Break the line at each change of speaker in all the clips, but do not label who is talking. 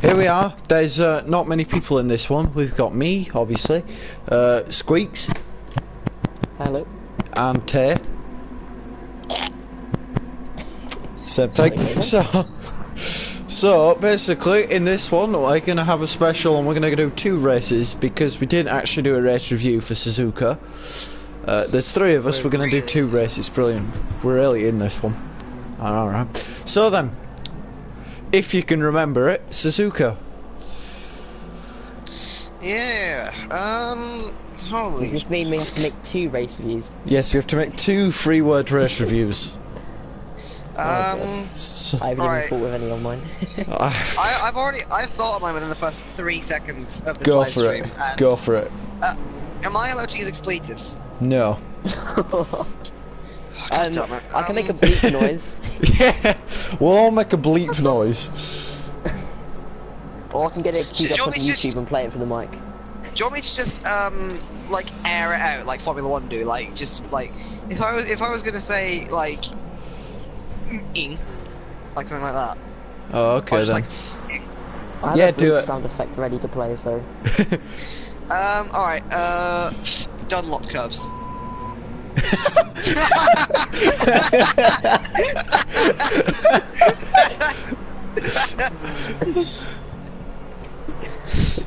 Here we are. There's not many people in this one. We've got me, obviously, Squeaks,
Hello.
and Tay. Same thing. So basically, in this one, we're gonna have a special, and we're gonna do 2 races because we didn't actually do a race review for Suzuka. There's 3 of us. We're gonna do 2 races. Brilliant. We're really in this one. All right. So then, if you can remember it, Suzuka.
Yeah. Holy.
Does this mean we have to make 2 race reviews?
Yes, we have to make 2 3-word race reviews. So,
I haven't even thought of any on mine.
I've thought of mine within the first 3 seconds of this
go
live
for
stream.
it.
And,
Go for it.
am I allowed to use expletives?
No.
God damn it.
I can make a bleep noise.
Yeah. We'll all make a bleep noise.
Or I can get it queued
Do you
up on
want me to
YouTube and play it for the mic.
Do you want me to just like air it out like Formula 1 do? Like just like if I was gonna say like like something like that.
Oh, okay then.
Like,
I have
Yeah,
a
do
bleep
it.
sound effect ready to play, so...
alright, Dunlop curves.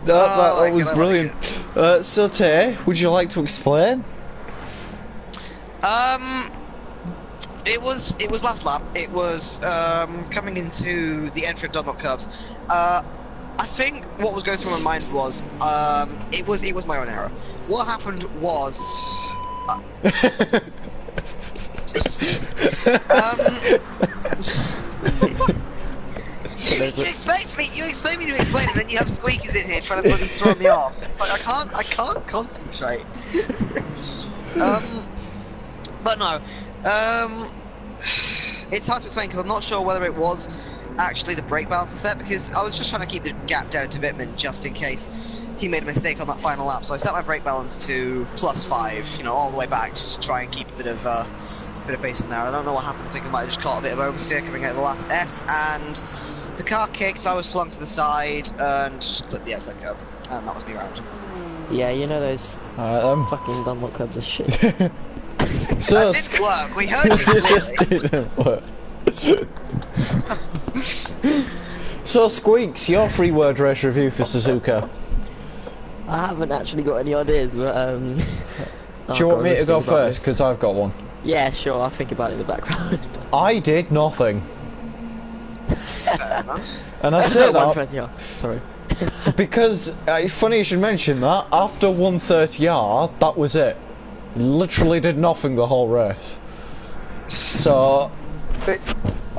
That was brilliant. So Tay, would you like to explain?
It was last lap. It was coming into the entry of Dunlop curves. I think what was going through my mind was it was my own error. What happened was you expect me to explain it, and then you have squeakers in here trying to bloody throw me off. It's like I can't concentrate. But no, it's hard to explain because I'm not sure whether it was actually the brake balance set, because I was just trying to keep the gap down to Wittmann just in case he made a mistake on that final lap. So I set my brake balance to +5, you know, all the way back, just to try and keep a bit of pace in there. I don't know what happened. I think I might have just caught a bit of oversteer coming out of the last S, and the car kicked. I was flung to the side and just split the SI curb, and that was me round.
Yeah, you know those fucking Dunlop clubs are shit.
So
That didn't work. We heard you clearly.
didn't work. So Squeaks, your 3-word race review for Suzuka.
I haven't actually got any ideas, but
Do you want me to go first? Because I've got one.
Yeah, sure, I'll think about it in the background.
I did nothing.
Fair enough.
And I say that
130R, sorry.
because it's funny you should mention that. After 130R, that was it. Literally did nothing the whole race. So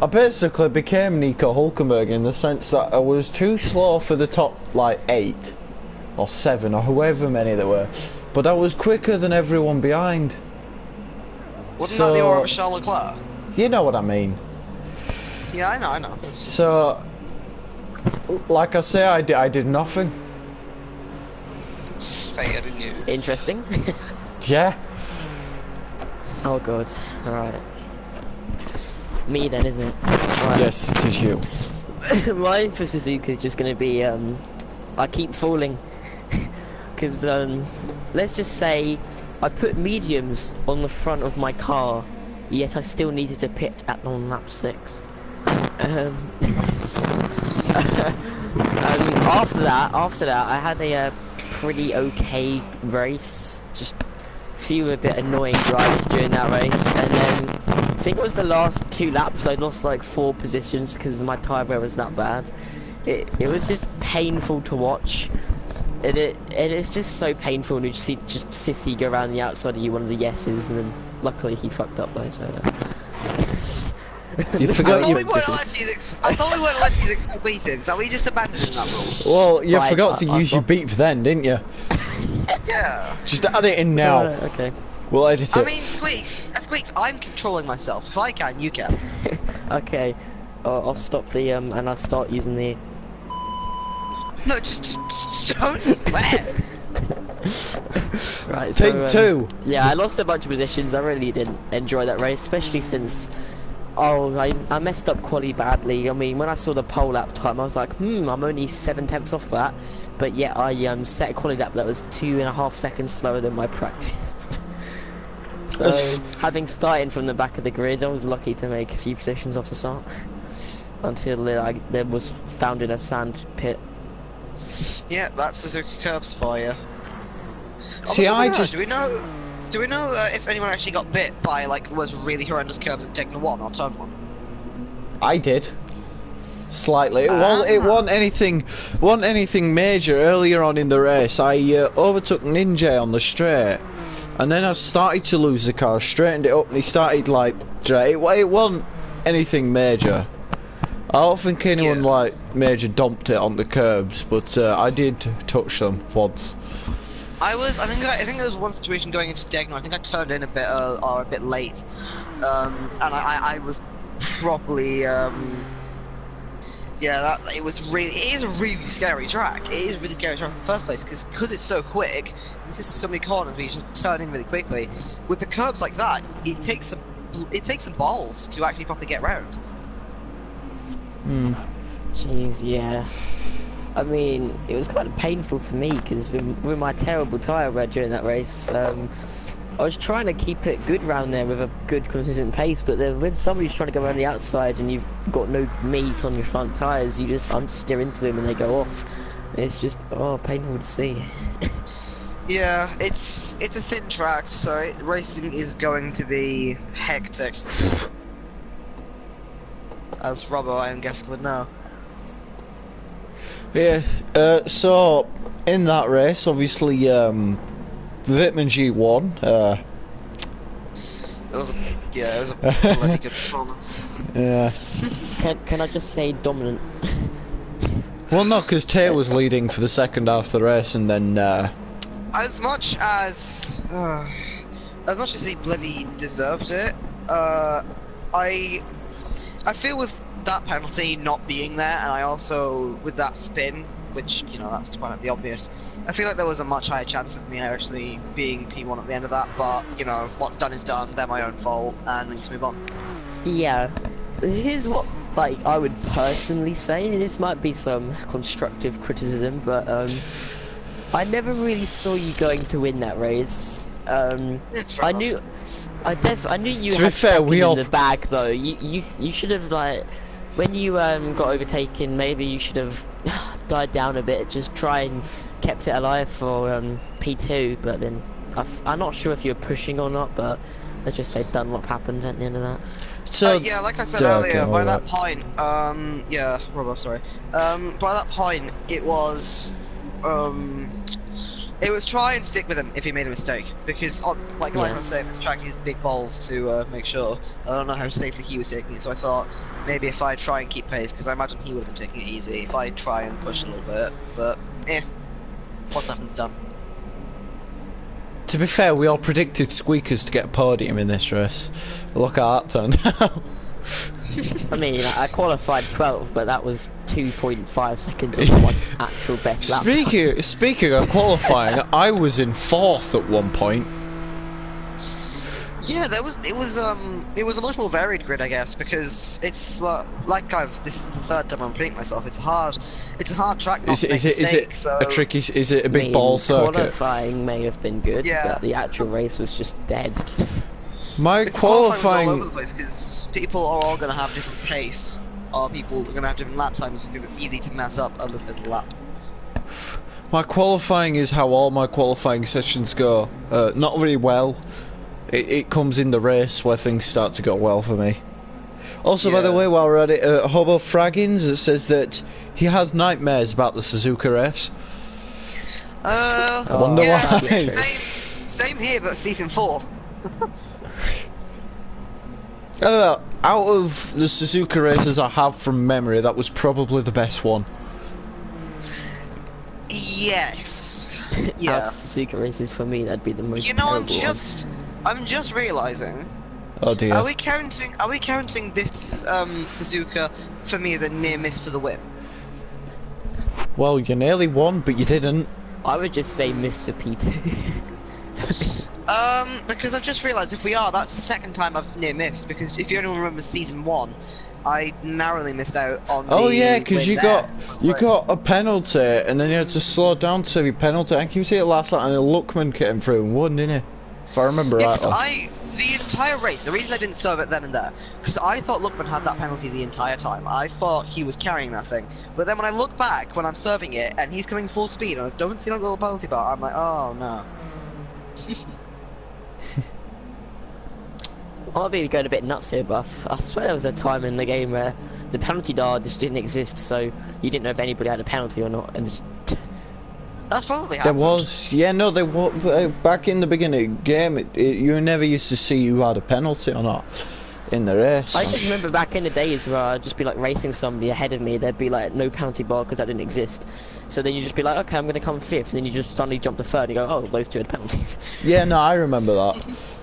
I basically became Nico Hulkenberg in the sense that I was too slow for the top like 8 or 7 or however many there were, but I was quicker than everyone behind.
Wouldn't that be more of a Charles Leclerc?
You know what I mean.
Yeah, I know.
So, like I say, I did nothing.
Fair in you.
Interesting.
Yeah.
Oh god, alright. Me then, isn't it? Right.
Yes, it is you.
Mine for Suzuka is just gonna be, I keep falling. Because, let's just say I put mediums on the front of my car, yet I still needed to pit at on lap 6. After that, I had a pretty okay race. Just a few a bit annoying drivers during that race, and then I think it was the last 2 laps I lost like 4 positions because my tyre wear was that bad. It was just painful to watch. It is just so painful to see just Sissy go around the outside of you, one of the yeses, and then luckily he fucked up though, so...
You forgot you...
I thought we weren't allowed to use expletives, so we just abandoned that rule.
Well, you
Right,
forgot to use your beep then, didn't you?
Yeah.
Just add it in now.
Okay.
We'll edit it.
I mean, Squeaks, I'm controlling myself. If I can, you can.
Okay. I'll stop the, and I'll start using the...
No, just don't swear.
Right,
Take 2.
Yeah, I lost a bunch of positions. I really didn't enjoy that race, especially since Oh, I messed up quali badly. I mean, when I saw the pole lap time, I was like, I'm only 7/10 off that. But yet I set a quali lap that was 2.5 seconds slower than my practice. So, having started from the back of the grid, I was lucky to make a few positions off the start. Until there was found in a sand pit.
Yeah, that's Suzuka curbs for you.
See,
Do we know if anyone actually got bit by like those really horrendous curbs at Degna 1 or Turn 1?
I did. Slightly. It wasn't anything major. Earlier on in the race, I overtook Ninja on the straight, and then I started to lose the car. Straightened it up, and he started like it wasn't anything major. I don't think anyone like major dumped it on the curbs, but I did touch them once.
I think there was one situation going into Degna. I think I turned in a bit late, and I was properly it is a really scary track. It is a really scary track in the first place because it's so quick, because there's so many corners where you should turn in really quickly. With the curbs like that, it takes some balls to actually properly get round.
Jeez, yeah. I mean, it was kind of painful for me because with my terrible tyre wear during that race, I was trying to keep it good round there with a good consistent pace, but then when somebody's trying to go around the outside and you've got no meat on your front tyres, you just steer into them and they go off. It's just, painful to see.
Yeah, it's a thin track, so racing is going to be hectic. As Robbo, I am guessing, would know.
Yeah, so in that race, obviously, Vitman G won.
It was a bloody good performance.
Yeah.
Can I just say dominant?
Well, no, because Tay was leading for the second half of the race, and then
as much as he bloody deserved it, I feel with that penalty not being there, and I also with that spin, which that's quite the obvious. I feel like there was a much higher chance of me actually being P1 at the end of that, but what's done is done. They're my own fault, and we need to move on.
Yeah, here's what I would personally say. This might be some constructive criticism, but I never really saw you going to win that race. I knew you had second in the bag though. You should have when you got overtaken, maybe you should have died down a bit, just try and kept it alive for P2, but then I'm not sure if you were pushing or not, but let's just say Dunlop happened at the end of that.
So yeah, like I said earlier, by that point, yeah, Robo, sorry. By that point, it was try and stick with him if he made a mistake, because like I was saying, this track is big balls to make sure. I don't know how safely he was taking it, so I thought maybe if I try and keep pace, because I imagine he would have been taking it easy if I try and push a little bit, but what's happened's done.
To be fair, we all predicted Squeakers to get a podium in this race. Look at that turn now.
I mean, I qualified 12th, but that was 2.5 seconds of my actual best lap time.
Speaking of qualifying, I was in 4th at one point.
Yeah, it was a much more varied grid, I guess, because it's this is the third time I'm repeating myself. It's a hard track. Not to make mistakes,
Is it a big ball circuit?
Qualifying may have been good, but the actual race was just dead.
My
the
qualifying
was all over the place because people are all going to have different pace, or people are going to have different lap times because it's easy to mess up a little lap.
My qualifying is how all my qualifying sessions go. Not very well. It comes in the race where things start to go well for me. Also, by the way, while we're at it, Hobo Fraggins says that he has nightmares about the Suzuka race. I wonder why.
Same here, but season 4.
I don't know, out of the Suzuka races I have from memory, that was probably the best one.
Yes.
Yeah. Out of Suzuka races for me, that'd be the most terrible
I'm just realizing.
Oh dear.
Are we counting this Suzuka for me as a near miss for the win?
Well, you nearly won, but you didn't.
I would just say miss for P2.
Because I've just realised if we are, that's the second time I've near missed. Because if you only remember season 1, I narrowly missed out on the.
Oh yeah, because
win
you
there.
got a penalty, and then you had to slow down to your penalty. I can see it last night, and then Luckman came through and won, didn't he? If I remember
Yeah,
right.
the entire race, the reason I didn't serve it then and there, because I thought Luckman had that penalty the entire time. I thought he was carrying that thing. But then when I look back, when I'm serving it, and he's coming full speed, and I don't see that little penalty bar, I'm like, oh no.
I might be going a bit nuts here, but I swear there was a time in the game where the penalty bar just didn't exist, so you didn't know if anybody had a penalty or not, and just...
That's probably
There
happened.
was, yeah, no, there was, back in the beginning of the game, you never used to see who had a penalty or not in the race.
I just remember back in the days where I'd just be like racing somebody ahead of me, there'd be like no penalty bar because that didn't exist. So then you just be like, okay, I'm going to come 5th, and then you just suddenly jump to 3rd and you go, oh, those two had penalties.
Yeah, no, I remember that.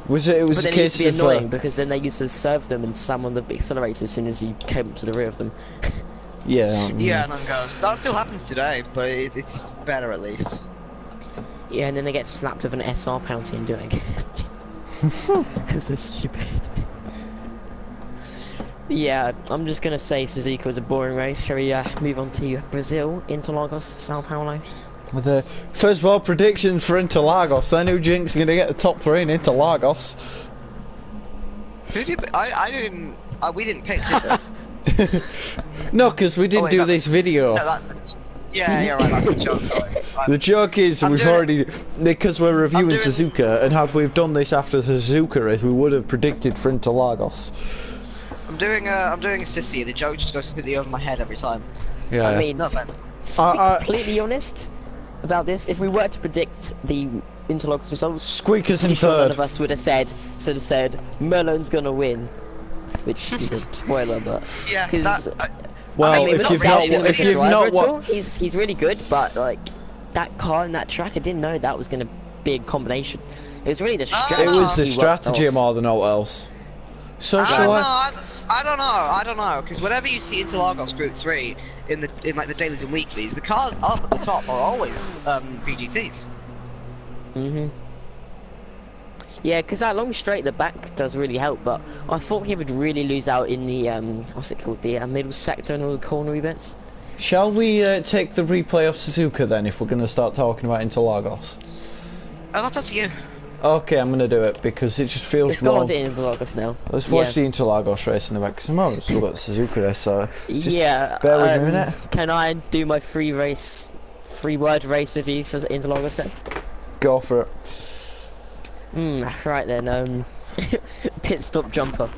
It was
But
a
then it used
case
to be
of
annoying because then they used to serve them and slam on the accelerator as soon as you came up to the rear of them.
yeah,
Yeah, none goes. That still happens today, but it's better at least.
Yeah, and then they get slapped with an SR penalty and do it again. Because they're stupid. Yeah, I'm just going to say Suzuka was a boring race. Shall we move on to Brazil, Interlagos, Sao Paulo?
With the first of all, predictions for Interlagos. I knew Jinx going to get the top 3 in Interlagos.
Who did I didn't. We didn't pick, did we?
No, because we didn't
wait,
do
that's-
this video.
No, that's. Yeah, right. That's the joke. Sorry.
The joke is
I'm
we've
doing-
already, because we're reviewing
doing-
Suzuka, and had we've done this after the Suzuka race, we would have predicted for Interlagos.
I'm doing a sissy. The joke just goes completely over my head every time.
Yeah.
I mean,
No offense.
to be completely honest about this, if we were to predict the Interlagos results,
Squeakers in
pretty sure none
third.
of us would have said Merlon's gonna win, which is a spoiler, but
Yeah,
because
that.
Well,
I mean,
if
we're
you've
not
not,
doubting him
if
as a
you've
driver
not,
at
what?
all, he's really good, but like that car and that track, I didn't know that was gonna be a combination. It was really the strategy.
It was the
he worked
strategy
off.
more than all else. So
I
shall
don't know.
I?
I don't know. Because whenever you see Interlagos Group 3 in like the dailies and weeklies, the cars up at the top are always PGTs.
Yeah, because that long straight at the back does really help, but I thought he would really lose out in the what's it called, the middle sector and all the cornery bits.
Shall we take the replay of Suzuka then, if we're going to start talking about Interlagos?
Oh, that's up to you.
Okay, I'm going to do it because it just feels
It's gone
wrong.
on to Interlagos now.
Let's watch
Yeah.
the Interlagos race in the back, because I'm always still got the Suzuka race, so just
Yeah,
bear with me a minute.
Can I do my free word race with you for Interlagos then?
Go for it.
Right then, pit stop jumper.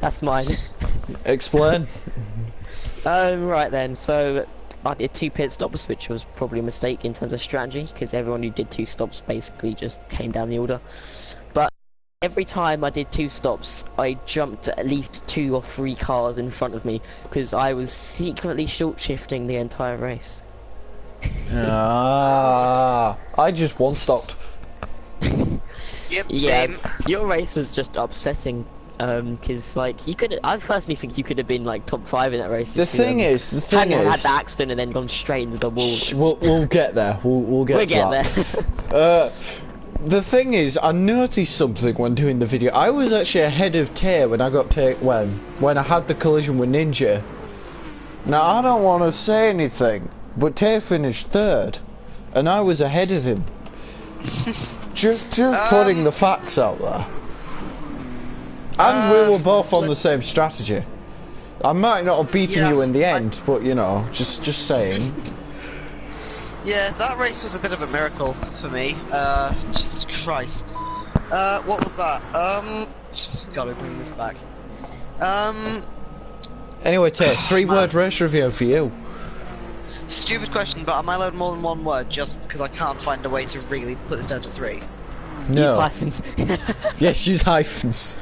That's mine.
Explain.
Right then, so I did 2 pit stops, which was probably a mistake in terms of strategy, because everyone who did 2 stops basically just came down the order. But every time I did 2 stops, I jumped at least 2 or 3 cars in front of me, because I was secretly short shifting the entire race.
I just one-stopped.
Yep,
Yeah,
same.
your race was just upsetting. Because like you could, I personally think you could have been like top 5 in that race.
The
if you,
thing is,
hadn't had the accident and then gone straight into the wall.
we'll get there. We'll get
We'll
to
get
that.
there.
The thing is, I noticed something when doing the video. I was actually ahead of Tay when I got when I had the collision with Ninja. Now I don't want to say anything, but Tay finished 3rd, and I was ahead of him. just putting the facts out there. And we were both on the same strategy. I might not have beaten you in the end, but you know, just saying.
Yeah, that race was a bit of a miracle for me. Jesus Christ. What was that? Gotta bring this back.
Anyway, Tay, 3-word race review for you.
Stupid question, but am I allowed more than 1 word just because I can't find a way to really put this down to 3?
Use
No.
hyphens.
Yes, use hyphens.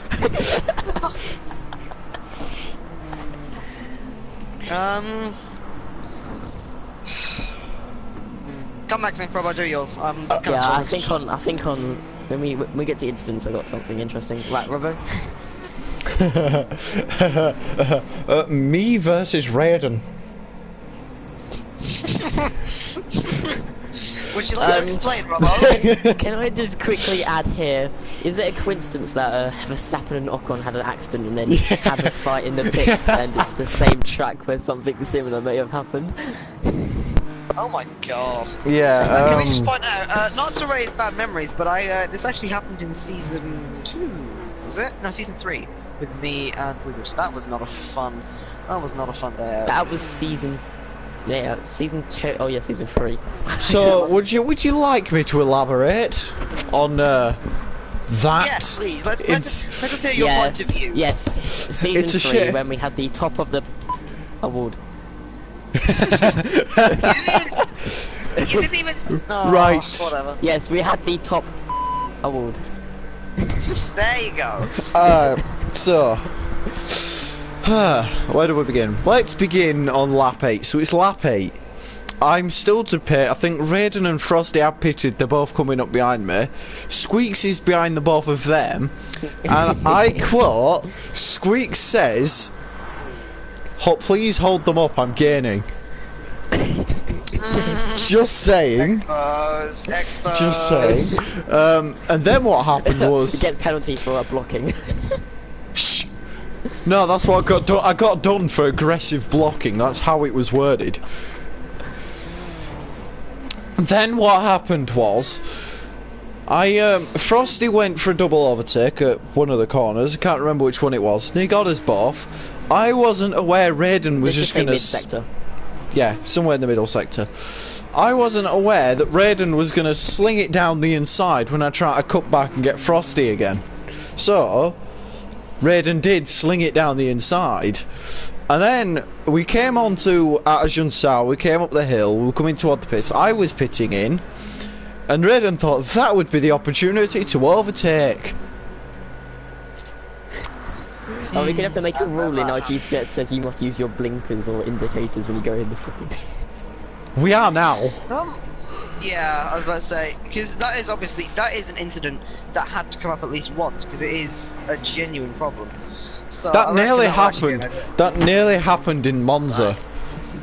Come back to me, Rob. Do yours. I'm kind of
Yeah, I
struggling.
think on when we get to instance, I got something interesting. Right, Robbo.
Me versus Raiden.
Would you like to explain, Robbo?
Can I just quickly add here? Is it a coincidence that Verstappen and Ocon had an accident and then had a fight in the pits, and it's the same track where something similar may have happened?
Oh my god.
Yeah.
Can we just point out, not to raise bad memories, but this actually happened in season 2, was it? No, season 3, with me and Wizard. That was not a fun. That was not a fun day out.
That was season 2. Oh yeah, season 3.
So would you like me to elaborate on that?
Yes, please. Let's hear your point of view.
Yes, season 3 when we had the top of the award.
You didn't even. Oh,
right.
Whatever.
Yes, we had the top award.
There you go.
So. Where do we begin? Let's begin on lap 8. So it's lap 8. I'm still to pit. I think Raiden and Frosty have pitted. They're both coming up behind me. Squeaks is behind the both of them. And I quote, Squeaks says, please hold them up, I'm gaining. Just saying.
Expose.
Just saying. And then what happened was...
Get penalty for blocking.
Shh. No, that's what I got done. I got done for aggressive blocking. That's how it was worded. Then what happened was, Frosty went for a double overtake at one of the corners. I can't remember which one it was. And he got us both. I wasn't aware Raiden was just gonna.
Mid-sector.
Yeah, somewhere in the middle sector. I wasn't aware that Raiden was gonna sling it down the inside when I tried to cut back and get Frosty again. So Raiden did sling it down the inside. And then we came on to Atajunsa, we came up the hill, we were coming toward the pits, I was pitting in, and Raiden thought that would be the opportunity to overtake.
Oh, we're gonna have to make a rule in IGTL that says you must use your blinkers or indicators when you go in the fucking pits.
We are now.
Yeah, I was about to say, because that is obviously, that is an incident that had to come up at least once, because it is a genuine problem. So
that nearly happened. That nearly happened in Monza.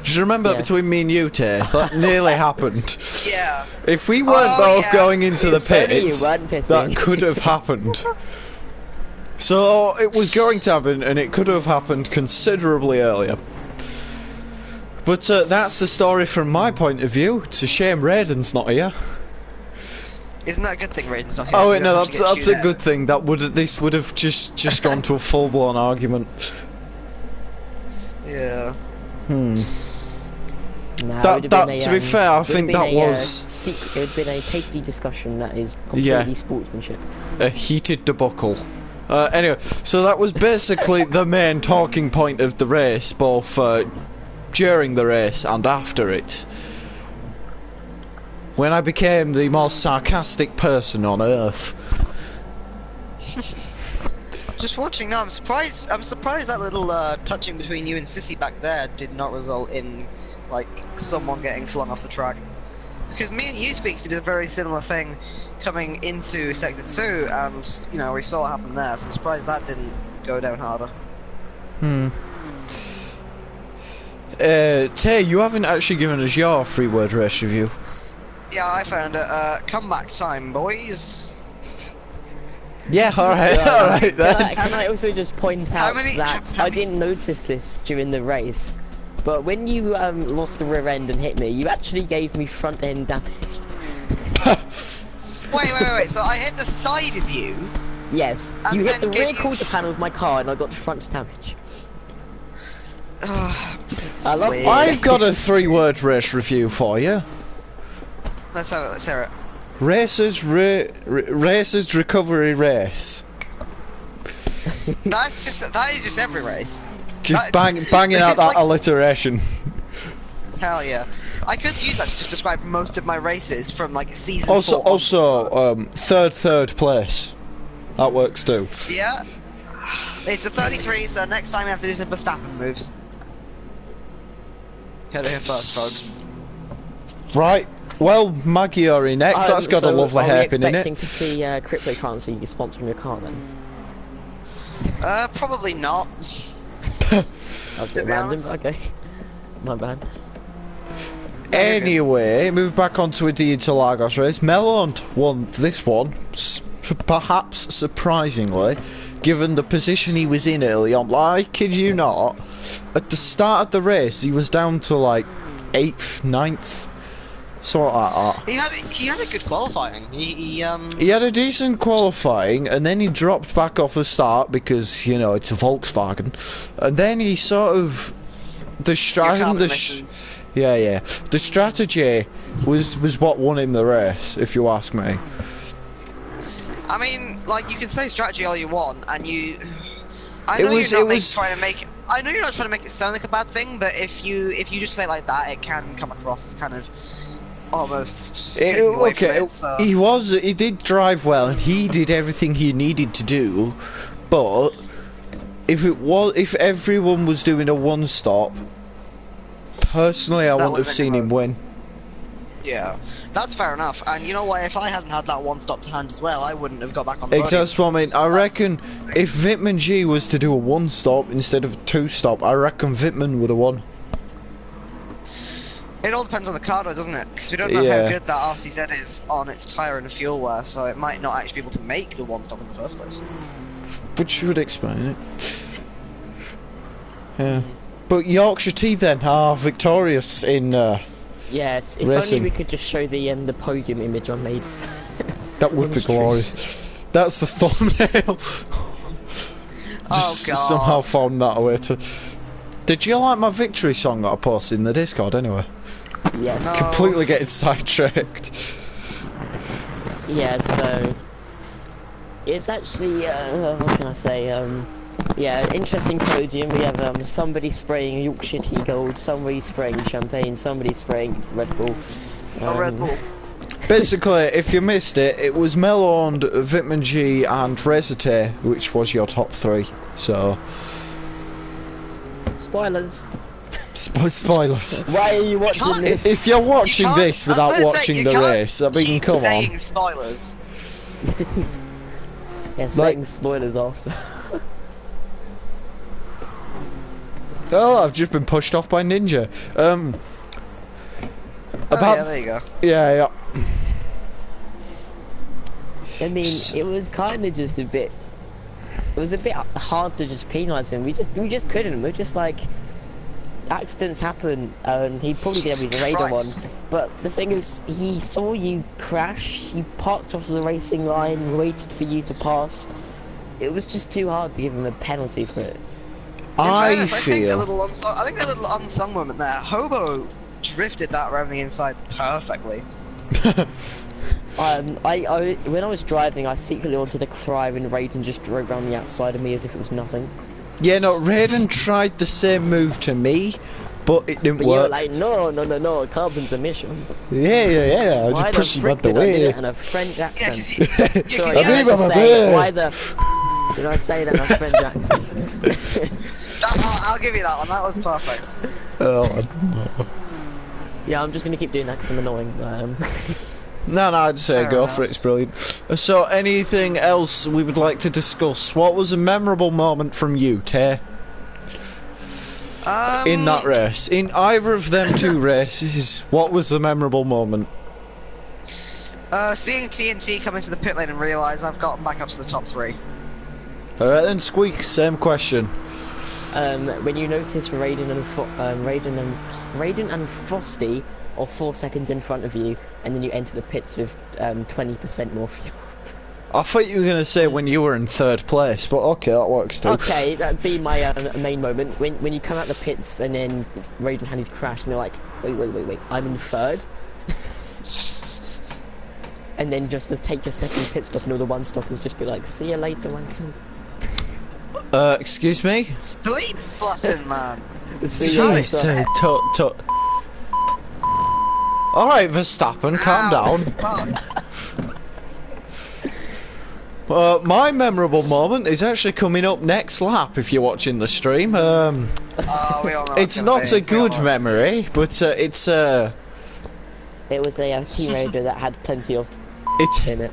Do you remember that between me and you, Tay? That nearly happened.
Yeah.
If we weren't both going into the pits, that could have happened. So it was going to happen, and it could have happened considerably earlier. But that's the story from my point of view. It's a shame Raiden's not here.
Isn't that a good thing Raiden's not here?
Oh wait, no, that's a good thing. This would have just gone to a full-blown argument.
Yeah.
No,
to be fair, I think that was...
it would have been a tasty discussion that is completely sportsmanship.
A heated debacle. Anyway, so that was basically the main talking point of the race, both during the race and after it. When I became the most sarcastic person on Earth.
Just watching now, I'm surprised that little touching between you and Sissy back there did not result in, like, someone getting flung off the track. Because me and you, Speaks, did a very similar thing coming into Sector 2, and, you know, we saw what happened there, so I'm surprised that didn't go down harder.
Tay, you haven't actually given us your three-word race review.
Yeah, I found it. Comeback time, boys.
Yeah, alright then.
Can I also just point out that I didn't notice this during the race, but when you lost the rear end and hit me, you actually gave me front end damage.
Wait, so I hit the side of you?
Yes, you hit the rear quarter panel of my car and I got front damage.
I
love
weird.
I've got a three-word race review for you.
Let's have it, let's hear it.
Racers recovery race.
That is just every race.
Just banging out that alliteration.
Hell yeah. I could use that to describe most of my races from like season 4.
Also, third place. That works too.
Yeah. It's a 33, so next time we have to do some Verstappen moves. Heard it here first, folks.
Right. Well, Maggie are in next. That's got a lovely hairpin in it.
Are we expecting to see cryptocurrency sponsoring your car then?
Probably not.
That's a bit random. Okay. My bad.
Anyway, move back onto the Interlagos race. Melon won this one, perhaps surprisingly, given the position he was in early on. Like, I kid you not, at the start of the race, he was down to like 8th, 9th, something like that.
He had a good qualifying. He
had a decent qualifying, and then he dropped back off the start because, you know, it's a Volkswagen. And then he sort of... The strategy was what won him the race, if you ask me.
I mean, like, you can say strategy all you want, and I know you're not trying to make it sound like a bad thing, but if you just say it like that, it can come across as kind of almost taking away from it, so.
He did drive well, and he did everything he needed to do, but if everyone was doing a one stop, personally I wouldn't have seen him win.
Yeah, that's fair enough. And you know what? If I hadn't had that one stop to hand as well, I wouldn't have got back on the podium.
That's what I mean. I reckon if Vitman G was to do a one stop instead of a two stop, I reckon Vitman would have won.
It all depends on the car, though, doesn't it? Because we don't know how good that RCZ is on its tyre and fuel wear, so it might not actually be able to make the one stop in the first place.
Which would explain it. Yeah. But Yorkshire Tea then are victorious in
yes, if
racing.
only we could just show the podium image I made.
That would be glorious. That's the thumbnail.
Oh god.
Somehow found that way to... Did you like my victory song that I posted in the Discord anyway?
Yes.
No.
Completely getting sidetracked.
Yeah, so... It's actually, what can I say, yeah, interesting podium. We have somebody spraying Yorkshire Tea Gold, somebody spraying champagne, somebody spraying Red Bull.
Red Bull.
Basically, if you missed it, it was Melond, Vitman G and Resite, which was your top three, so...
Spoilers.
Spoilers.
Why are you watching this?
If you're watching this without watching the race, I mean, come on.
Spoilers.
Yeah, setting spoilers after.
Oh, I've just been pushed off by Ninja.
Yeah, there you go.
Yeah.
I mean, it was kind of just a bit. It was a bit hard to just penalise him. We just couldn't. We're just like, accidents happen, and he'd probably be able to use a radar one. But the thing is, he saw you crash. He parked off the racing line, waited for you to pass. It was just too hard to give him a penalty for it.
I
think a little unsung moment there. Hobo drifted that around the inside perfectly.
When I was driving, I secretly wanted to cry when Raiden just drove around the outside of me as if it was nothing.
Yeah, no, Raiden tried the same move to me, but it didn't work.
You were like, no, carbon's emissions.
Yeah. I
Why
just pushed him out the
I did
way.
it in a French accent.
Sorry,
why the f did I say that in a French accent?
I'll give you that one, that was perfect.
Oh, no.
Yeah, I'm just gonna keep doing that because I'm annoying.
No, I'd say go for it, it's brilliant. So, anything else we would like to discuss? What was a memorable moment from you, Tay? In that race? In either of them two races, what was the memorable moment?
Seeing TNT come into the pit lane and realise I've gotten back up to the top three.
Alright then, Squeak, same question.
When you notice Raiden and Frosty are 4 seconds in front of you, and then you enter the pits with 20% more fuel.
I thought you were going to say when you were in third place, but okay, that works too.
Okay, that'd be my main moment. When you come out the pits and then Raiden had his crash, and they're like, wait, I'm in third? And then just to take your second pit stop and all the one stoppers just be like, see you later, wankers.
Excuse me?
Sleep button, man.
Jeez, Alright, Verstappen, calm down. My memorable moment is actually coming up next lap if you're watching the stream.
We all know
it's not a good memory, but it's
It was a Team Raider that had plenty of in it.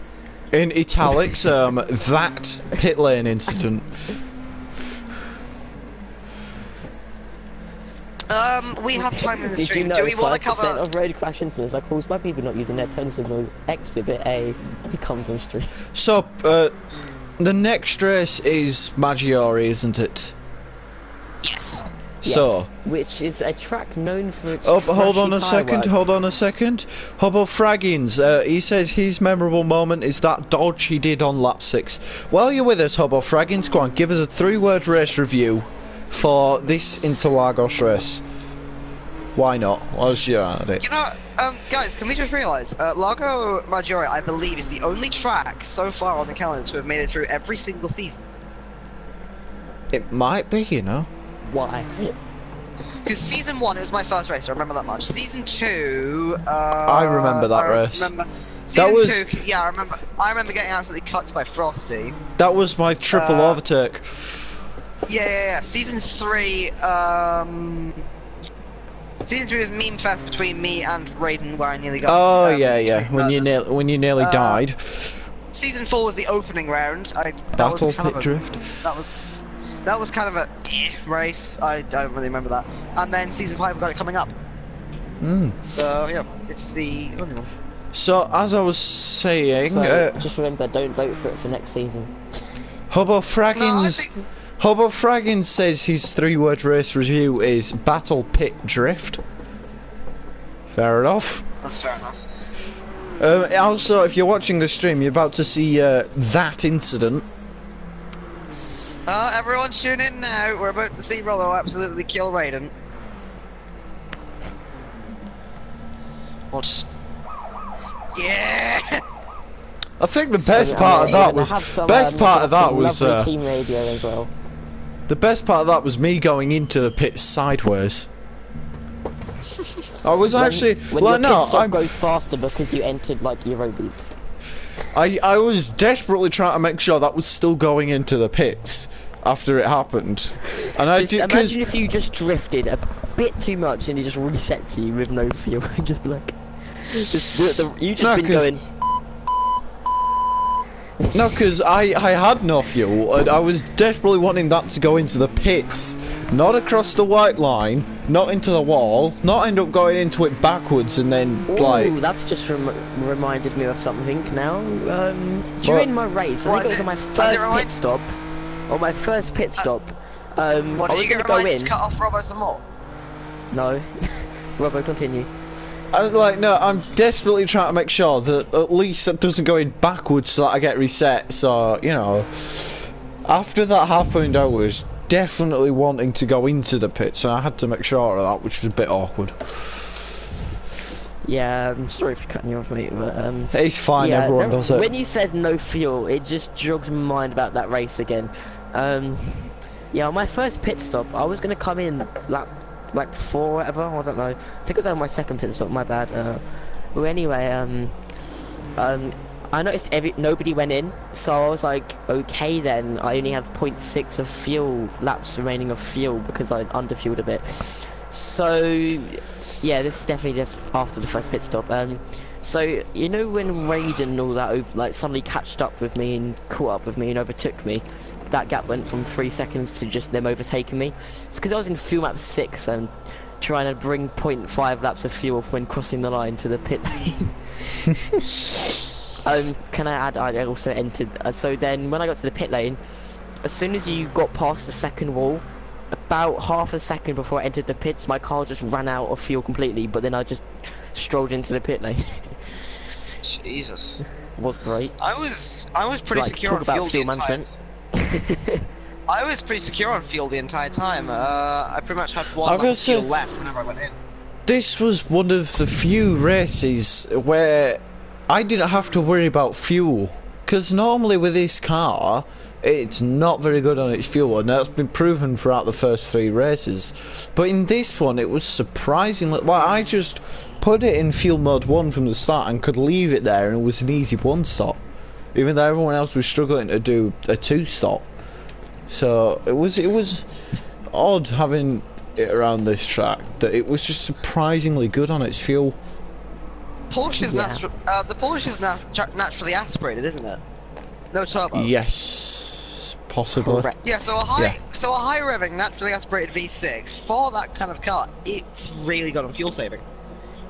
In italics, that pit lane incident.
We have time in the
Did you
stream.
know
Do we want to
5%
cover?
of road crash incidents are caused by people not using their turn signals? Exhibit A becomes on stream.
So, the next race is Maggiore, isn't it?
Yes.
So,
Yes, which is a track known for its
hold on a
trashy tyre
second,
work.
hold on a second. Hubble Fraggins, he says his memorable moment is that dodge he did on lap 6. While you're with us, Hubble Fraggins, go on, give us a 3-word race review for this Interlagos race. Why not? What's your idea?
You know, guys, can we just realise, Lago Maggiore, I believe, is the only track so far on the calendar to have made it through every single season.
It might be, you know.
Why?
Because season 1, it was my first race, I remember that much. Season 2,
I remember that race.
Season
was-
2, 'cause, yeah, I remember getting absolutely cucked by Frosty.
That was my triple overtake.
Yeah. Season 3, Season 3 was meme fest between me and Raiden, where I nearly got.
Oh yeah. When you nearly died.
Season 4 was the opening round.
Battle pit drift.
That was kind of a race. I don't really remember that. And then season 5 we got it coming up. So yeah, it's the only one.
So as I was saying,
So, just remember, don't vote for it for next season.
Hubble Fraggins.
think-
Hubble Fraggins says his 3-word race review is Battle Pit Drift. Fair enough.
That's fair enough.
Also, if you're watching the stream, you're about to see that incident.
Everyone tune in now. We're about to see Rollo absolutely kill Raiden. What? Yeah!
I think the best part of that was
team radio as well.
the best part of that was me going into the pit sideways. I was actually
when
like
your
no,
pit stop
I'm,
goes faster because you entered like Eurobeat.
I was desperately trying to make sure that was still going into the pits after it happened, and I
Just
did because
imagine if you just drifted a bit too much and it just resets you with no fuel. Just be like, you just
No,
been
'cause-
going.
no, because I had no fuel and I was desperately wanting that to go into the pits, not across the white line, not into the wall, not end up going into it backwards and then like.
Ooh, that's just reminded me of something now. During my race, I think it was on my first pit stop. On my first pit stop,
What,
I
did
was
you
going
get
to go
reminded
in.
to cut off Robbo some more?
No, Robbo, continue.
I'm desperately trying to make sure that at least that doesn't go in backwards so that I get reset. So, you know, after that happened, I was definitely wanting to go into the pits, and I had to make sure of that, which was a bit awkward.
Yeah, I'm sorry for cutting you off, mate, but
It's fine,
yeah,
everyone does it.
When you said no fuel, it just jogged my mind about that race again. Yeah, on my first pit stop, I was gonna come in like 4 or whatever. I don't know. I think it was on my second pit stop. My bad. Well, anyway, I noticed nobody went in, so I was like, okay then. I only have 0.6 of fuel laps remaining of fuel because I underfueled a bit. So yeah, this is definitely after the first pit stop. So you know when Raiden and all that somebody catched up with me and caught up with me and overtook me, that gap went from 3 seconds to just them overtaking me. It's because I was in fuel map 6 and trying to bring 0.5 laps of fuel when crossing the line to the pit lane. Can I add, I also entered, so then when I got to the pit lane, as soon as you got past the second wall, about half a second before I entered the pits, my car just ran out of fuel completely, but then I just strolled into the pit lane.
Jesus.
It was great.
I was pretty
Right,
secure on
talk about
fuel
fuel
the entire
management.
I was pretty secure on fuel the entire time. I pretty much had
I
one
gotta
fuel
say-
left whenever I went in.
This was one of the few races where I didn't have to worry about fuel, because normally with this car it's not very good on its fuel, and that's been proven throughout the first 3 races. But in this one it was surprisingly, like, I just put it in fuel mode 1 from the start and could leave it there and it was an easy 1-stop, even though everyone else was struggling to do a 2-stop. So it was odd having it around this track, that it was just surprisingly good on its fuel.
Porsche's
Yeah.
the Porsche is naturally aspirated, isn't it? No turbo.
Yes, possibly.
Correct.
Yeah, so a high revving naturally aspirated V6 for that kind of car, it's really good on fuel saving.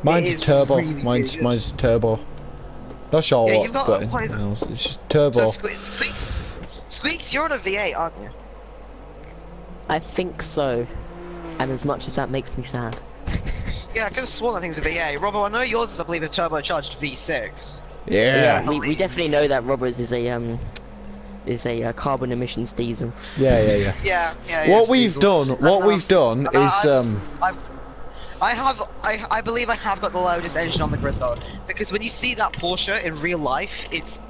Mine's turbo.
Really, really
mine's turbo. Not sure
Yeah,
what,
you've got
but
what is it?
else. It's just turbo.
So Squeaks, you're on a V8, aren't you?
I think so. And as much as that makes me sad.
Yeah, I could have sworn that thing's a V8. Robbo, I know yours is, I believe, a turbocharged V6.
Yeah.
We definitely know that Robbers is a carbon emissions diesel.
Yeah.
Yeah.
What we've done is
I believe I have got the loudest engine on the grid though, because when you see that Porsche in real life, it's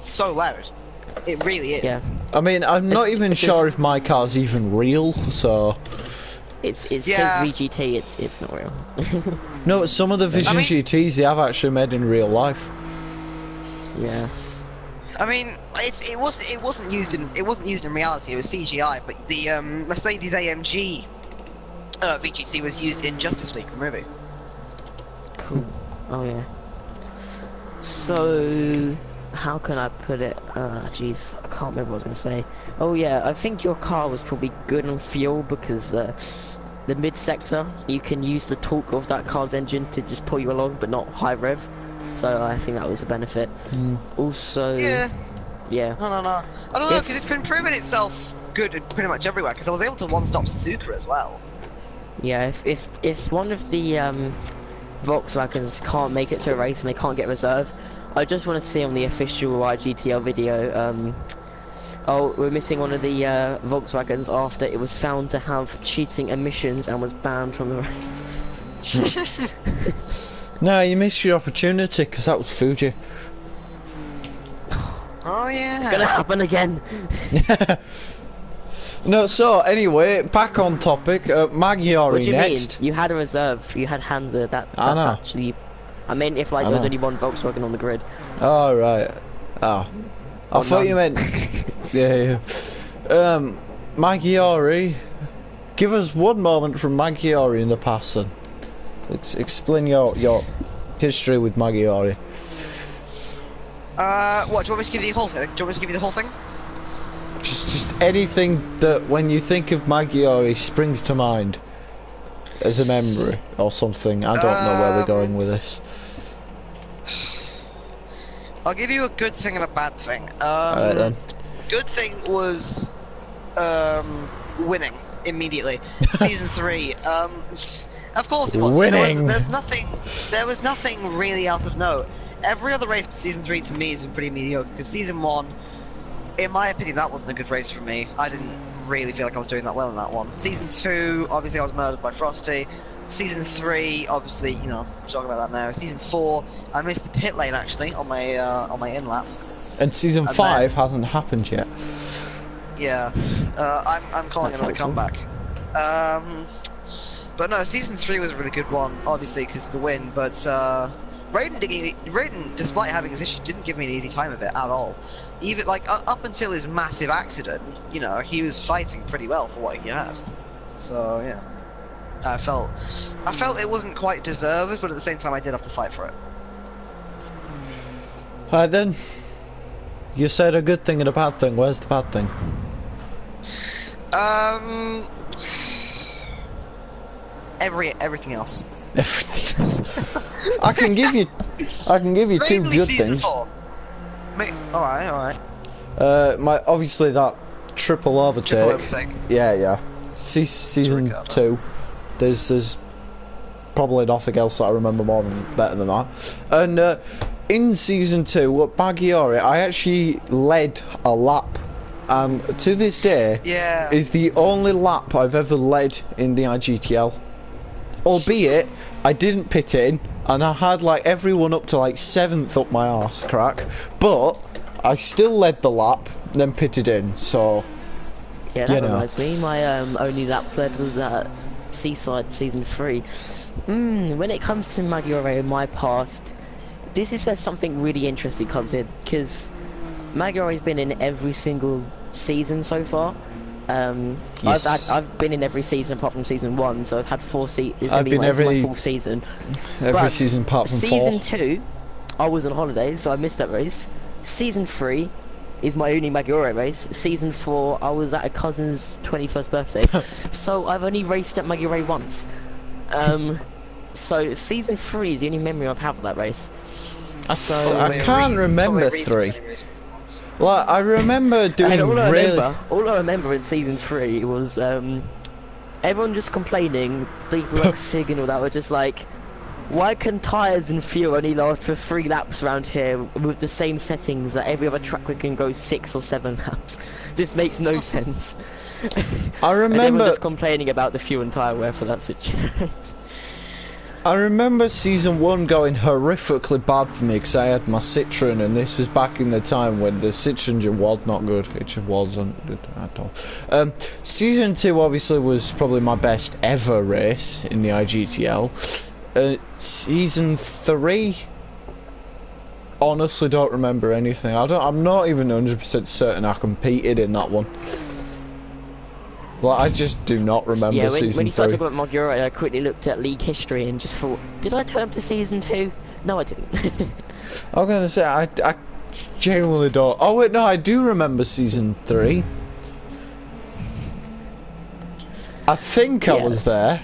so loud. It really is.
Yeah.
I mean, I'm not even sure if my car's even real, so.
It says VGT. It's not real.
No, some of the Vision GTs they have actually made in real life.
Yeah.
I mean, it wasn't used in reality. It was CGI. But the Mercedes AMG VGT was used in Justice League, the movie.
Cool. Oh yeah. So, how can I put it? Jeez, I can't remember what I was gonna say. Oh yeah, I think your car was probably good on fuel because the mid sector you can use the torque of that car's engine to just pull you along, but not high rev. So I think that was a benefit. Also,
Yeah.
Yeah.
No. I don't know, because it's been proving itself good pretty much everywhere. Because I was able to one-stop Suzuka as well.
Yeah. If one of the Volkswagens can't make it to a race and they can't get reserve, I just want to see on the official IGTL video. Oh, we're missing one of the Volkswagens after it was found to have cheating emissions and was banned from the race.
No, you missed your opportunity because that was Fuji.
Oh yeah.
It's gonna happen again.
No, so anyway, back on topic. Maggiore
What do you
next.
mean? You had a reserve. You had Hansa. That's
I know.
actually. I mean, if like there was only one Volkswagen on the grid.
Oh right. Oh, I thought you meant. Yeah. Maggiore. Give us one moment from Maggiore in the past, then. Explain your history with Maggiore.
What? Do you want me to give you the whole thing?
Just anything that when you think of Maggiore springs to mind as a memory or something. I don't know where we're going with this.
I'll give you a good thing and a bad thing.
Alright then.
Good thing was winning immediately. Season 3. Of course it was.
Winning.
There was nothing really out of note. Every other race but Season 3 to me has been pretty mediocre, because Season 1, in my opinion, that wasn't a good race for me. I didn't really feel like I was doing that well in that one. Season 2, obviously I was murdered by Frosty. Season 3, obviously, you know, we're talking about that now. Season 4, I missed the pit lane actually on my in lap.
And Season 5 hasn't happened yet.
Yeah, I'm calling
That's
another
helpful.
comeback. But no, Season 3 was a really good one, obviously because of the win. But Raiden, despite having his issues, didn't give me an easy time of it at all. Even like up until his massive accident, you know, he was fighting pretty well for what he had. So yeah, I felt it wasn't quite deserved, but at the same time, I did have to fight for it.
Alright then. You said a good thing and a bad thing. Where's the bad thing?
Everything else.
Everything else. I can give you two
Mainly
good
Season
things.
4. Alright.
Obviously that triple overtake. Yeah. Season 2. There's probably nothing else that I remember better than that. And in Season 2 at Maggiore, I actually led a lap, and to this day is the only lap I've ever led in the IGTL. Albeit I didn't pit in, and I had like everyone up to like 7th up my arse crack, but I still led the lap, then pitted in. So
Yeah, that reminds me. My only lap led was at Seaside Season 3. When it comes to Maggiore in my past, this is where something really interesting comes in, because Maggiore's been in every single season so far.
Yes.
I've been in every season apart from Season 1, so I've had 4 seasons. It's gonna be my 4th season.
Every season apart from 4.
Season 2, I was on holiday, so I missed that race. Season 3, is my only Maggiore race. Season 4, I was at a cousin's 21st birthday, so I've only raced at Maggiore once. So season 3 is the only memory I have of that race.
I can't remember 3. Like, I remember doing
all
really...
I remember in season 3 was everyone just complaining, people like Sig and all that were just like, why can tyres and fuel only last for 3 laps around here with the same settings that every other track we can go 6 or 7 laps? This makes no sense.
I remember...
And everyone just complaining about the fuel and tyre wear for that situation.
I remember season 1 going horrifically bad for me because I had my Citroen, and this was back in the time when the Citroen engine was not good. It just wasn't good at all. Season 2 obviously was probably my best ever race in the IGTL. Season 3, honestly don't remember anything. I'm not even 100% certain I competed in that one. Well, I just do not remember season 3.
When you started talking about Maggiore, I quickly looked at league history and just thought, did I turn up to season 2? No, I didn't.
I'm gonna say, I genuinely don't. Oh wait, no, I do remember season 3. I think I was there.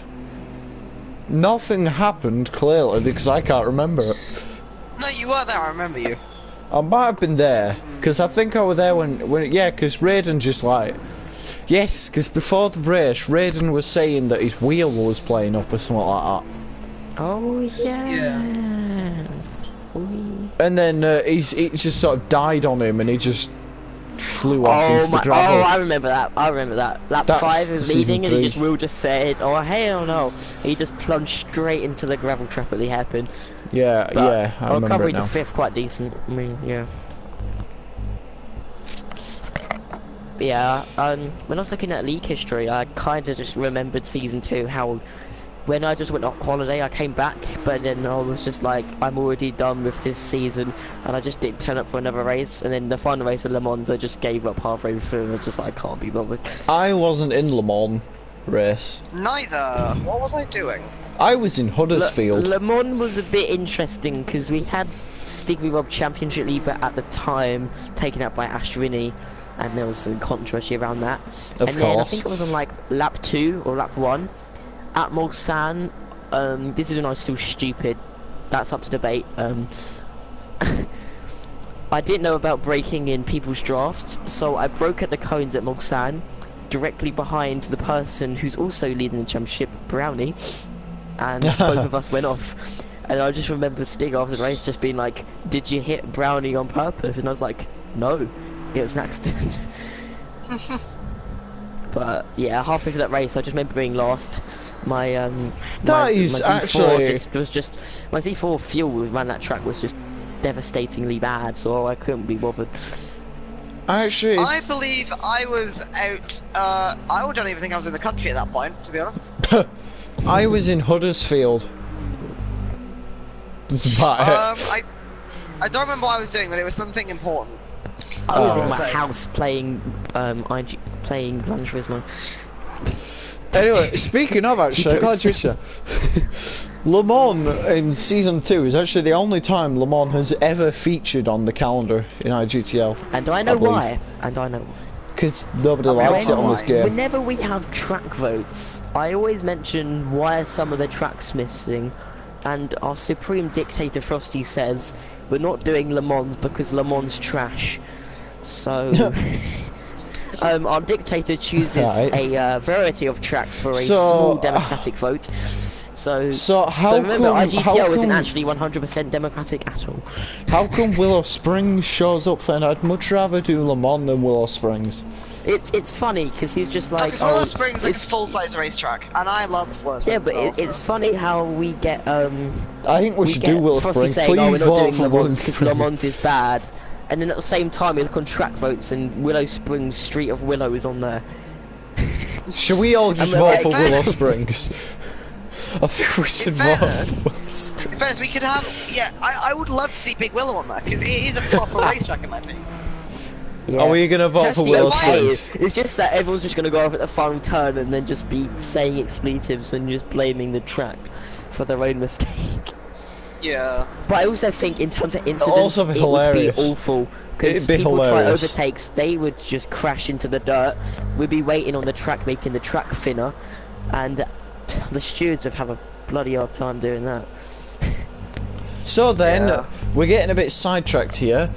Nothing happened, clearly, because I can't remember it.
No, you were there, I remember you.
I might have been there, because I think I was there when yeah, because Raiden just like... Yes, because before the race, Raiden was saying that his wheel was playing up or something like that.
Oh, yeah.
And then he just sort of died on him and he just flew off into the gravel.
Oh, I remember that. Lap 5 is leading and Will just said, oh, hell no. He just plunged straight into the gravel trap at the hairpin.
Yeah,
but
yeah, I remember
recovery
it now.
to 5th, quite decent. I mean, yeah. Yeah, when I was looking at league history, I kind of just remembered season 2, how when I just went on holiday, I came back, but then I was just like, I'm already done with this season, and I just didn't turn up for another race, and then the final race of Le Mans, I just gave up halfway through, and I was just like, I can't be bothered.
I wasn't in Le Mans race.
Neither. What was I doing?
I was in Huddersfield.
Le Mans was a bit interesting, because we had Stigby Rob Championship leader at the time, taken out by Ashwini, and there was some controversy around that.
Of
and
course.
then I think it was on like lap 2 or lap 1 at Mulsanne. This is when I was still stupid. That's up to debate. I didn't know about breaking in people's drafts, so I broke at the cones at Mulsanne, directly behind the person who's also leading the championship, Brownie, and both of us went off. And I just remember Stig after the race just being like, "Did you hit Brownie on purpose?" And I was like, "No. It was an accident." But yeah, halfway through that race, I just remember being lost. My my Z4 fuel around that track was just devastatingly bad, so I couldn't be bothered.
I believe I was out. I don't even think I was in the country at that point, to be honest.
I was in Huddersfield. That's about it.
I don't remember what I was doing, but it was something important.
I was in my house playing Gran Turismo.
Anyway, speaking of actually, Le Mans in season 2 is actually the only time Le Mans has ever featured on the calendar in IGTL.
And I know why. And I know why.
Because nobody likes it on this game.
Whenever we have track votes, I always mention why are some of the tracks missing, and our supreme dictator Frosty says we're not doing Le Mans because Le Mans trash. So our dictator chooses a variety of tracks for a small democratic vote. So remember, IGTL isn't actually 100% democratic at all.
How come Willow Springs shows up then? I'd much rather do Le Mans than Willow Springs.
It's funny because he's just like,
because Willow Springs is a full-size racetrack, and I love Willow Springs.
Yeah, but it's funny how we get I
think we should do Willow Springs.
Saying,
please
we're not
vote
doing
for
Le Mans because Le Mans is bad, and then at the same time we look on track votes and Willow Springs Street of Willow is on there.
Should we all just vote for Willow Springs? I think we should vote for Willow Springs.
In fairness, we could have... Yeah, I would love to see Big Willow on there, because it is a proper racetrack in my opinion.
Yeah.
Are we going to vote for Willow Springs?
It's just that everyone's just going to go off at the final turn and then just be saying expletives and just blaming the track for their own mistake.
Yeah.
But I also think in terms of incidents,
also be
it
hilarious.
would be awful. Because
It'd be
people try
hilarious.
overtakes, they would just crash into the dirt. We'd be waiting on the track, making the track thinner. And the stewards would have a bloody hard time doing that.
So then,
Yeah.
we're getting a bit sidetracked here.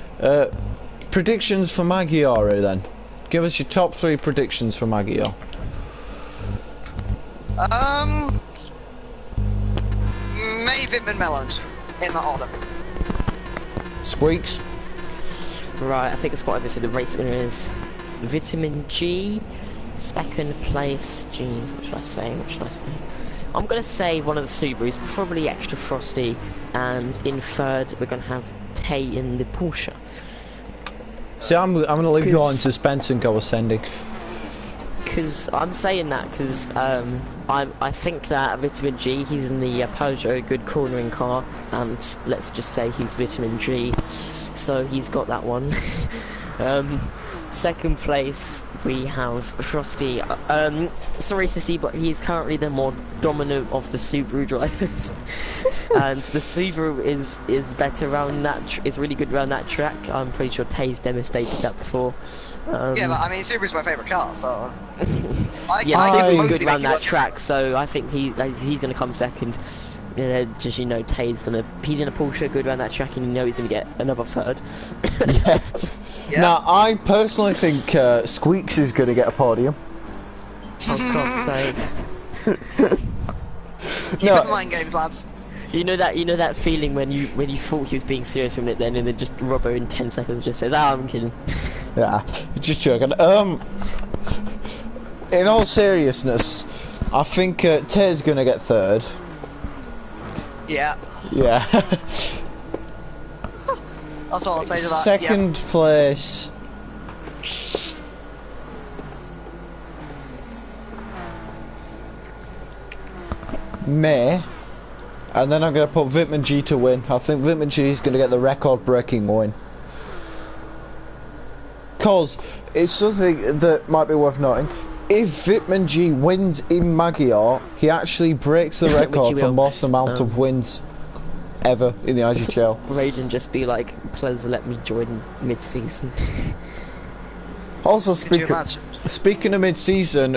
Predictions for Magyar then. Give us your top 3 predictions for Magyar.
May Vitamin Melons in that order.
Squeaks?
Right, I think it's quite obvious who the race winner is. Vitamin G. Second place, jeez, what should I say? I'm gonna say one of the Subarus, probably extra frosty, and in third we're gonna have Tay in the Porsche.
See, I'm gonna leave you all in
'Cause-
suspense and go ascending.
Because I'm saying that because I think that Vitamin G, he's in the Peugeot good cornering car, and let's just say he's Vitamin G, so he's got that one. Second place we have Frosty. Sorry to see, but he's currently the more dominant of the Subaru drivers, and the Subaru is better around that. Is really good around that track. I'm pretty sure Tay's demonstrated that before.
Yeah, but I mean, Subaru's my favourite car, so...
Yeah,
I-
Subaru's
mostly
good around
make you
that
look-
track, so I think he's gonna come second. Just Tay's he's in a Porsche good around that track, and he's gonna get another third.
Yeah.
Yeah.
Now, I personally think Squeaks is gonna get a podium.
Oh God's sake!
Keep
No.
up the mind games, lads.
You know that feeling when you thought he was being serious from it, then and then just Robbo in 10 seconds just says, "Ah, I'm kidding."
Yeah, just joking. In all seriousness, I think Tay's gonna get third.
Yeah.
Yeah.
That's all I'll say to that.
Second place. May. And then I'm going to put Vitamin G to win. I think Vitamin G is going to get the record-breaking win. Cause it's something that might be worth noting. If Vitamin G wins in Magyar, he actually breaks the
Which
record
he
for
will.
most amount of wins ever in the IGTL.
Raiden just be like, "Please let me join mid-season."
Also,
Could you imagine?
speaking of mid-season,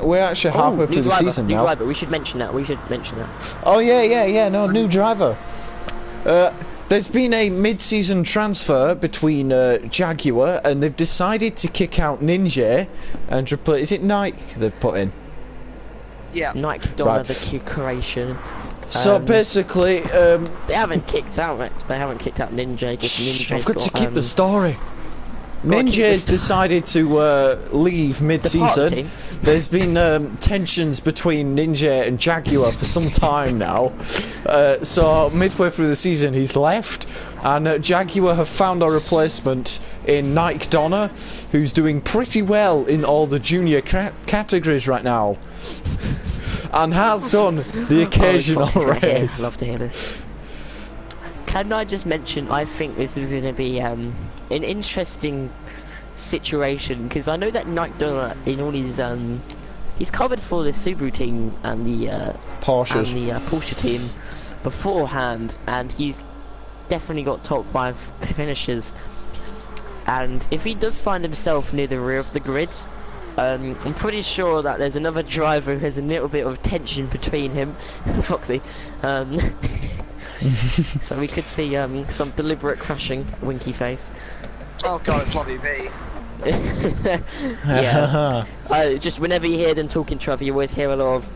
we're actually halfway through the season
new
now.
driver. We should mention that.
Oh yeah, no, new driver. There's been a mid-season transfer between Jaguar, and they've decided to kick out Ninja and replace. Is it Nike they've put in?
Yeah.
Nike Donna
Right.
the curation.
So basically,
They haven't kicked out Ninja. Just
I've
Ninja's
got to keep
got,
the story.
Go on, keep the
Ninja's
story.
decided to leave mid-season.
team.
There's been tensions between Ninja and Jaguar for some time now. So midway through the season, he's left, and Jaguar have found a replacement in Nike Donna, who's doing pretty well in all the junior categories right now, and has done the occasional race.
Love to hear this. Can I just mention, I think this is going to be an interesting situation, because I know that Nike Donna, in all his he's covered for the Subaru team and the
Porsches.
Porsche team beforehand, and he's definitely got top 5 finishes. And if he does find himself near the rear of the grid, I'm pretty sure that there's another driver who has a little bit of tension between him, Foxy. So we could see some deliberate crashing, winky face.
Oh god, it's Lobby V.
Yeah. Just whenever you hear them talking to each other, you always hear a lot of.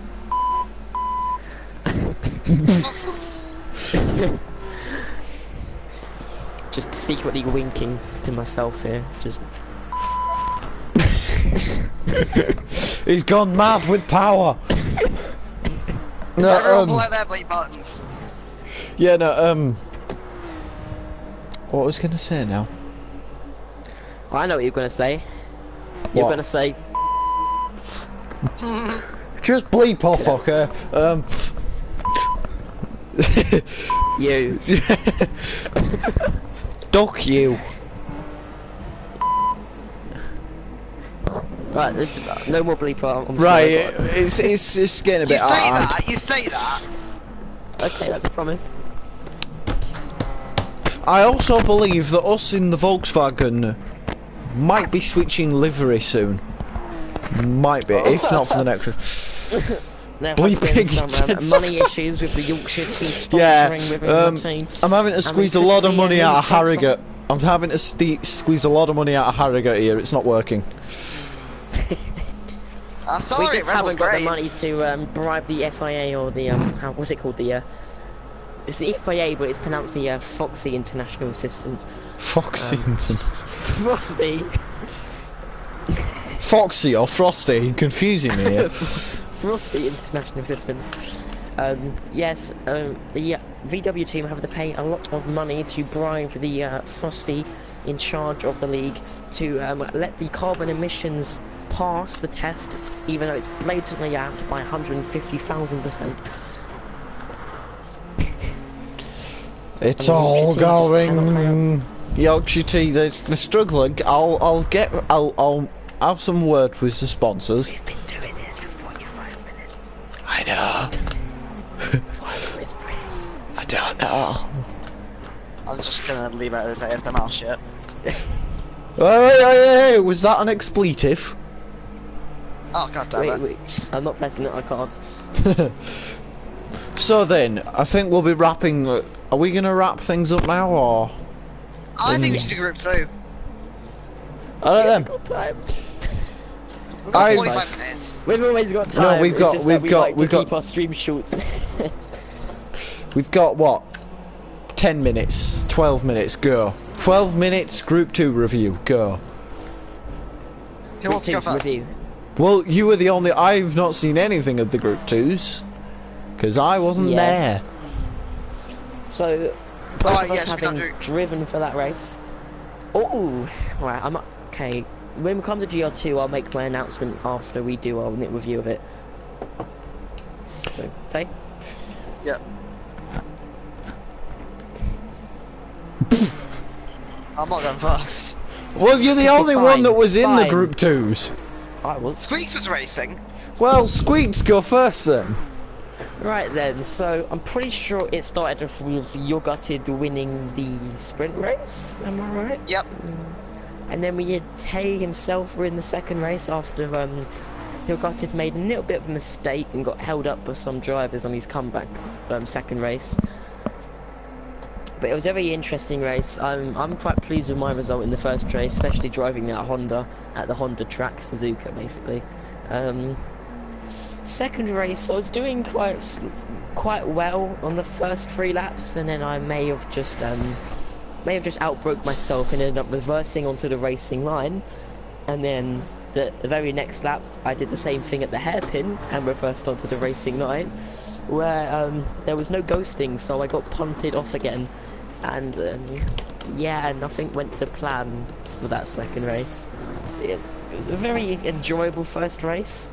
Just secretly winking to myself here. Just.
He's gone mad with power.
Everyone pull out their bleep buttons.
Yeah, no, what was I gonna say now?
I know what you're gonna say. You're
What?
gonna say.
Just bleep off, okay?
You.
Duck you.
Right, there's no more bleep. I'm
Right,
sorry,
it's getting a
You
bit
say
out of hand.
that, you say that.
but- Okay, that's a promise.
I also believe that us in the Volkswagen might be switching livery soon. Might be, if not for the next.
There
Bleeping
has been some money issues with the Yorkshire team
Yeah,
sponsoring within the team.
I'm having to squeeze a
could
lot of
see
money
a
out of
new sponsor.
Harrogate. I'm having to squeeze a lot of money out of Harrogate here. It's not working.
Sorry,
We just
Rebel's
haven't got the
great.
money to bribe the FIA or the what's it called, the it's the FIA, but it's pronounced the Foxy International Systems.
Foxington.
Frosty.
Foxy or Frosty? You're confusing me here.
Frosty International Systems. Yes, the VW team have to pay a lot of money to bribe the Frosty in charge of the league to let the carbon emissions pass the test, even though it's blatantly out by 150,000%.
It's
And
all
Yorkshire team just cannot pay
going. Yorkshire tea, they're struggling. I'll have some word with the sponsors.
We've been doing it for 45 minutes.
I know. I don't know.
I'm just gonna leave out this ASMR shit.
Hey, was that an expletive?
Oh god damn it.
Wait, I'm not pressing it, I can't.
So then, I think we'll be wrapping. Are we gonna wrap things up now, or?
I think we should do group 2.
I don't know.
We've got time.
We've got
I-
45 minutes.
We've always got time.
No, we've
it's
got-
just
we've
that we
got-
like
we've
to
got-
keep our stream shorts.
We've got what? 10 minutes, 12 minutes, go. 12 minutes, group 2 review, go.
Who wants to go first?
Review.
Well, you were the only. I've not seen anything of the group 2s. Because I wasn't
Yeah.
there.
So, both
Alright,
of us
yes, we
having
can do-
driven for that race. Oh, right, I'm okay. When we come to GR2, I'll make my announcement after we do our review of it. So, Tay?
Yeah. I'm not going first.
Well, you're the only
Fine,
one that was in the
fine.
group 2s.
I was.
Squeaks was racing.
Well, Squeaks, go first then.
Right then, so I'm pretty sure it started off with Yogutted winning the sprint race, am I right?
Yep.
And then we had Tay himself were in the second race after Yogutted made a little bit of a mistake and got held up by some drivers on his comeback second race. But it was a very interesting race. I'm quite pleased with my result in the first race, especially driving that Honda at the Honda track, Suzuka basically. Second race, I was doing quite well on the first 3 laps, and then I may have just outbroke myself and ended up reversing onto the racing line. And then the very next lap, I did the same thing at the hairpin and reversed onto the racing line, where there was no ghosting, so I got punted off again. And yeah, nothing went to plan for that second race. It was a very enjoyable first race.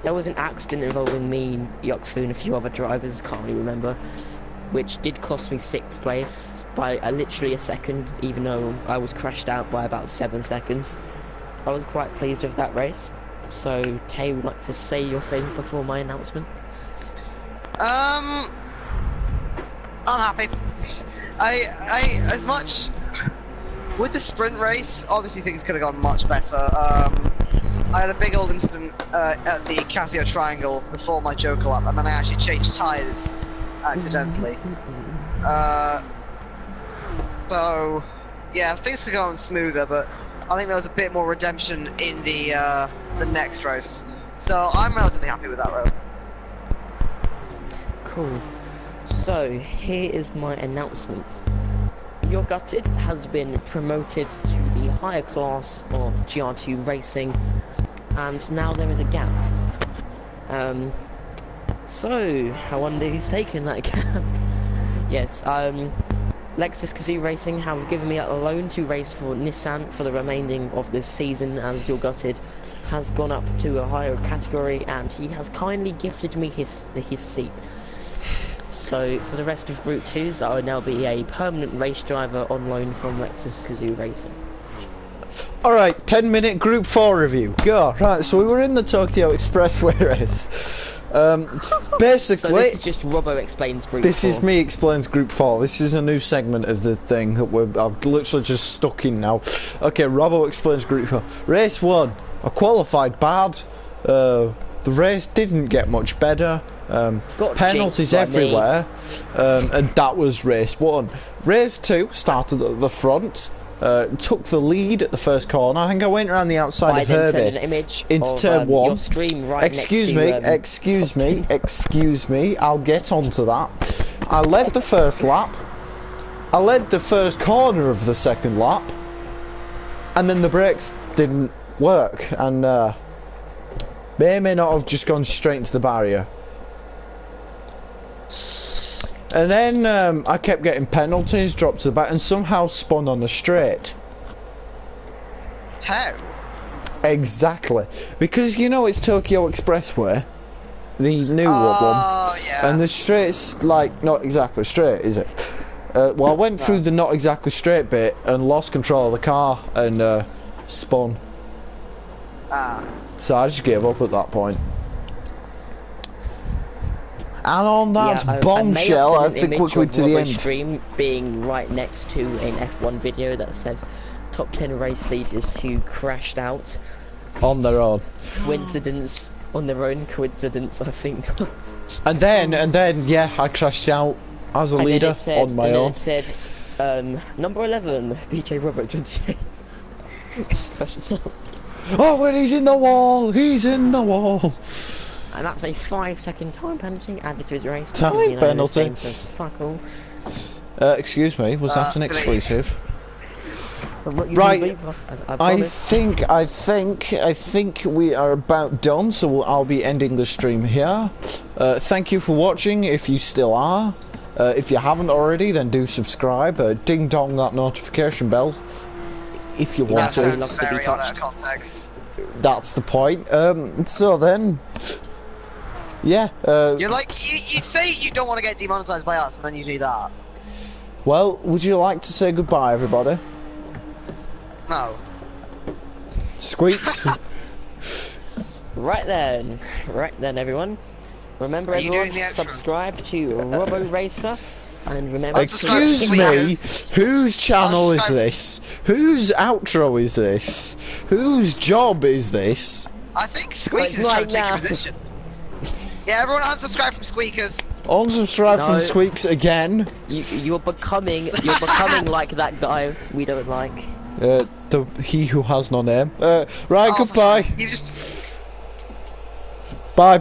There was an accident involving me, Yokfu, and a few other drivers, can't really remember, which did cost me 6th place by literally a second, even though I was crashed out by about 7 seconds. I was quite pleased with that race. So, Tay, would like to say your thing before my announcement?
I'm happy. I as much with the sprint race, obviously things could have gone much better. I had a big old incident at the Casio Triangle before my Joker lap, and then I actually changed tyres accidentally. So yeah, things could go on smoother, but I think there was a bit more redemption in the next race. So I'm relatively happy with that road.
Cool. So, here is my announcement. Your Gutted has been promoted to the higher class of GR2 racing, and now there is a gap. So, I wonder who's taken that gap. Yes, Lexus Kazoo Racing have given me a loan to race for Nissan for the remaining of this season, as Your Gutted has gone up to a higher category, and he has kindly gifted me his seat. So, for the rest of Group 2s, I will now be a permanent race driver on loan from Lexus Kazoo Racing.
Alright, 10-minute group 4 review, go. Right, so we were in the Tokyo Expressway race.
So
Basically,
this is just Robbo explains group.
this is
4.
me explains Group 4. This is a new segment of the thing that I'm literally just stuck in now. Okay, Robbo explains Group 4. Race 1, I qualified bad. The race didn't get much better.
Got
Penalties
jinxed by
everywhere. And that was race 1. Race 2 started at the front. Took the lead at the first corner. I think I went around the outside
I
of
then sent
Herbie
an image
into
of,
turn 1.
your stream right
Excuse
next
me,
to,
excuse me, I'll get onto that. I led the first lap. I led the first corner of the second lap. And then the brakes didn't work. And may or may not have just gone straight into the barrier. And then I kept getting penalties, dropped to the back, and somehow spun on the straight.
How?
Exactly. Because you know it's Tokyo Expressway, the new one.
Oh, yeah.
And the straight's like not exactly straight, is it? Well, I went through the not exactly straight bit and lost control of the car and spun.
Ah.
So I just gave up at that point. And on that bombshell, I think we're coming to the end.
Stream being right next to an F1 video that says top 10 race leaders who crashed out
On their own.
coincidence on their own coincidence, I think.
And then, yeah, I crashed out as a leader on my own.
And then it said, number 11, BJ Robert 28.
Oh, well, he's in the wall! He's in the wall!
And that's a 5-second time penalty added to his race.
Time
because, you know,
penalty.
This game says fuck all.
Excuse me, was that an exclusive?
Right.
I think we are about done, so I'll be ending the stream here. Thank you for watching, if you still are. If you haven't already, then do subscribe. Ding dong that notification bell, if you want to.
That's very out of context.
That's the point. So then, yeah.
You're like, you say you don't want to get demonetized by us, and then you do that.
Well, would you like to say goodbye, everybody?
No.
Squeaks.
Right then, everyone. Remember,
Are you doing
everyone,
the outro?
subscribe to Robbo Racer, and remember.
Excuse me, whose channel is this? Whose outro is this? Whose job is this?
I think Squeakers is
Well,
trying
it's
to take
right
a position. Yeah, everyone unsubscribe from Squeakers.
Unsubscribe
No.
from Squeaks again.
You're becoming like that guy we don't like.
He who has no name. Right,
Oh,
goodbye.
You just.
Bye.